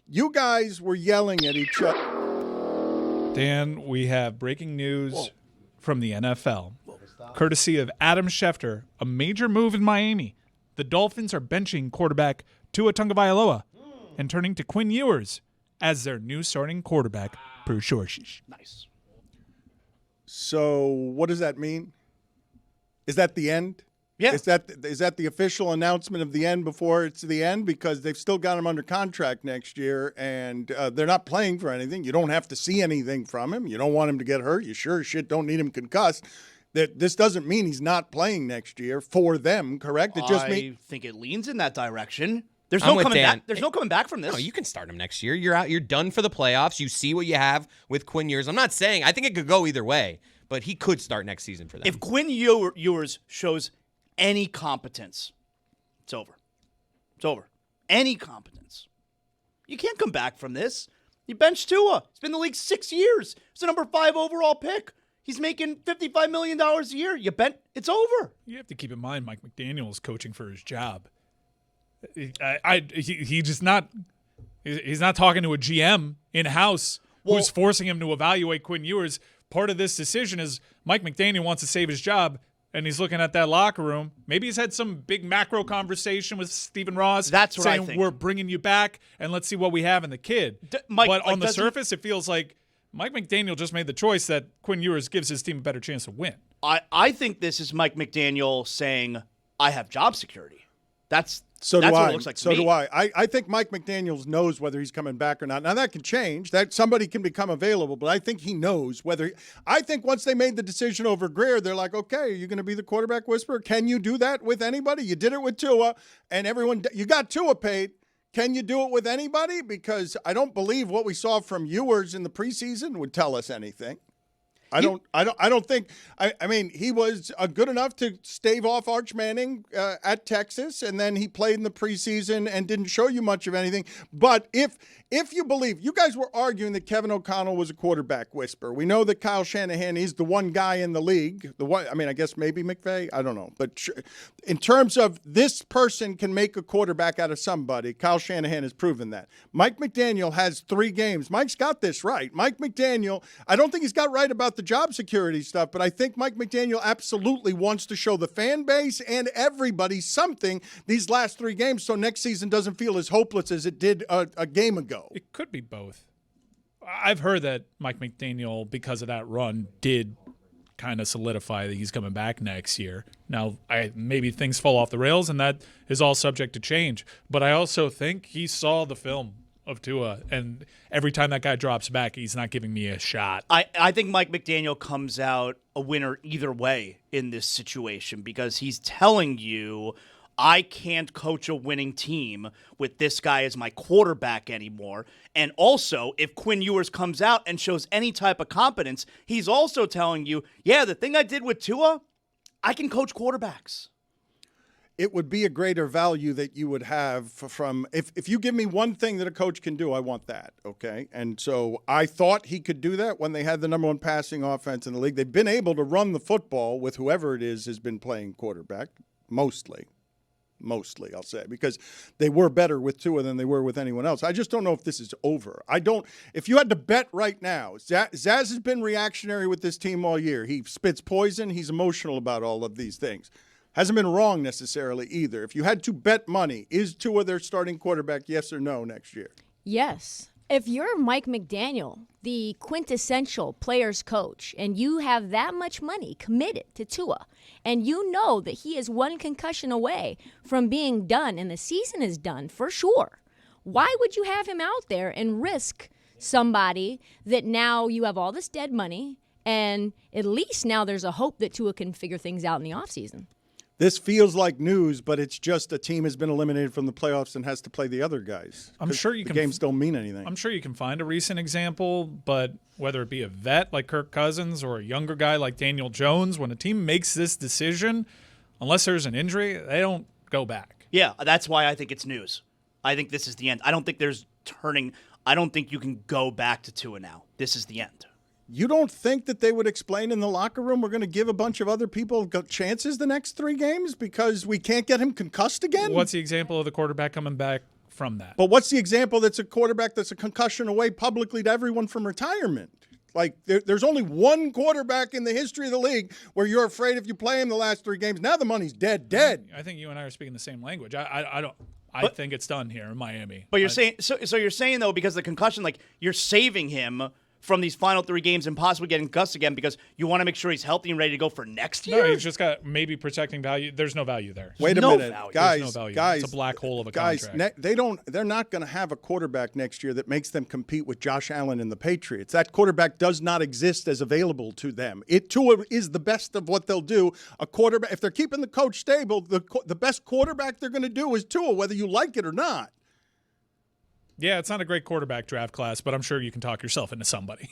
You guys were yelling at each other. Dan, we have breaking news from the NFL. Courtesy of Adam Schefter, a major move in Miami. The Dolphins are benching quarterback Tua Tagovailoa and turning to Quinn Ewers as their new starting quarterback, per sources. Nice. So what does that mean? Is that the end? Yeah. Is that the official announcement of the end before it's the end? Because they've still got him under contract next year, and they're not playing for anything. You don't have to see anything from him. You don't want him to get hurt. You sure as shit don't need him concussed. This doesn't mean he's not playing next year for them, correct? I think it leans in that direction. There's no coming back. There's no coming back from this. No, you can start him next year. You're out. You're done for the playoffs. You see what you have with Quinn Ewers. I'm not saying I think it could go either way, but he could start next season for them. If Quinn Ewers shows any competence, it's over. It's over. Any competence. You can't come back from this. You benched Tua. He's been in the league 6 years. He's the number 5 overall pick. He's making $55 million a year. You bet it's over. You have to keep in mind Mike McDaniel is coaching for his job. He's not talking to a GM in-house who's forcing him to evaluate Quinn Ewers. Part of this decision is Mike McDaniel wants to save his job, and he's looking at that locker room. Maybe he's had some big macro conversation with Stephen Ross. That's what saying, I think. We're bringing you back, and let's see what we have in the kid. But on the surface, it feels like Mike McDaniel just made the choice that Quinn Ewers gives his team a better chance to win. I think this is Mike McDaniel saying, I have job security. That's what it looks like to me. Do I. I think Mike McDaniels knows whether he's coming back or not. Now, that can change. That somebody can become available, but I think he knows whether – I think once they made the decision over Greer, they're like, okay, are you going to be the quarterback whisperer? Can you do that with anybody? You did it with Tua, and everyone – you got Tua paid. Can you do it with anybody? Because I don't believe what we saw from Ewers in the preseason would tell us anything. I don't think. I mean, he was good enough to stave off Arch Manning at Texas, and then he played in the preseason and didn't show you much of anything. But if you believe, you guys were arguing that Kevin O'Connell was a quarterback whisperer. We know that Kyle Shanahan is the one guy in the league. The one. I mean, I guess maybe McVay. I don't know. But in terms of this person can make a quarterback out of somebody, Kyle Shanahan has proven that. Mike McDaniel has 3 games. Mike's got this right. Mike McDaniel. I don't think he's got right about the job security stuff, but I think Mike McDaniel absolutely wants to show the fan base and everybody something these last 3 games so next season doesn't feel as hopeless as it did a game ago. It could be both. I've heard that Mike McDaniel, because of that run, did kind of solidify that he's coming back next year. Now, maybe things fall off the rails, and that is all subject to change. But I also think he saw the film of Tua, and every time that guy drops back, he's not giving me a shot. I think Mike McDaniel comes out a winner either way in this situation because he's telling you, I can't coach a winning team with this guy as my quarterback anymore. And also, if Quinn Ewers comes out and shows any type of competence, he's also telling you, yeah, the thing I did with Tua, I can coach quarterbacks. It would be a greater value that you would have from if you give me one thing that a coach can do, I want that, okay? And so I thought he could do that when they had the number 1 passing offense in the league. They've been able to run the football with whoever it is has been playing quarterback, mostly, I'll say, because they were better with Tua than they were with anyone else. I just don't know if this is over. If you had to bet right now, Zaz has been reactionary with this team all year. He spits poison. He's emotional about all of these things. Hasn't been wrong necessarily either. If you had to bet money, is Tua their starting quarterback, yes or no, next year? Yes. If you're Mike McDaniel, the quintessential player's coach, and you have that much money committed to Tua, and you know that he is 1 concussion away from being done, and the season is done for sure, why would you have him out there and risk somebody that now you have all this dead money, and at least now there's a hope that Tua can figure things out in the offseason? This feels like news, but it's just a team has been eliminated from the playoffs and has to play the other guys. I'm sure the games don't mean anything. I'm sure you can find a recent example, but whether it be a vet like Kirk Cousins or a younger guy like Daniel Jones, when a team makes this decision, unless there's an injury, they don't go back. Yeah, that's why I think it's news. I think this is the end. I don't think you can go back to Tua now. This is the end. You don't think that they would explain in the locker room we're going to give a bunch of other people chances the next 3 games because we can't get him concussed again? What's the example of the quarterback coming back from that. But what's the example that's a quarterback that's a concussion away publicly to everyone from retirement? Like, there's only one quarterback in the history of the league where you're afraid if you play him the last 3 games. Now the money's dead. I think you and I are speaking the same language. I think it's done here in Miami. But you're saying so you're saying though, because of the concussion, like you're saving him from these final 3 games and possibly getting cussed again because you want to make sure he's healthy and ready to go for next year? No, he's just got maybe protecting value. There's no value there. Wait a no minute, value. guys. There's no value. Guys, It's a black hole of a guys, contract. they're not going to have a quarterback next year that makes them compete with Josh Allen and the Patriots. That quarterback does not exist as available to them. Tua is the best of what they'll do. A quarterback, if they're keeping the coach stable, the best quarterback they're going to do is Tua, whether you like it or not. Yeah, it's not a great quarterback draft class, but I'm sure you can talk yourself into somebody.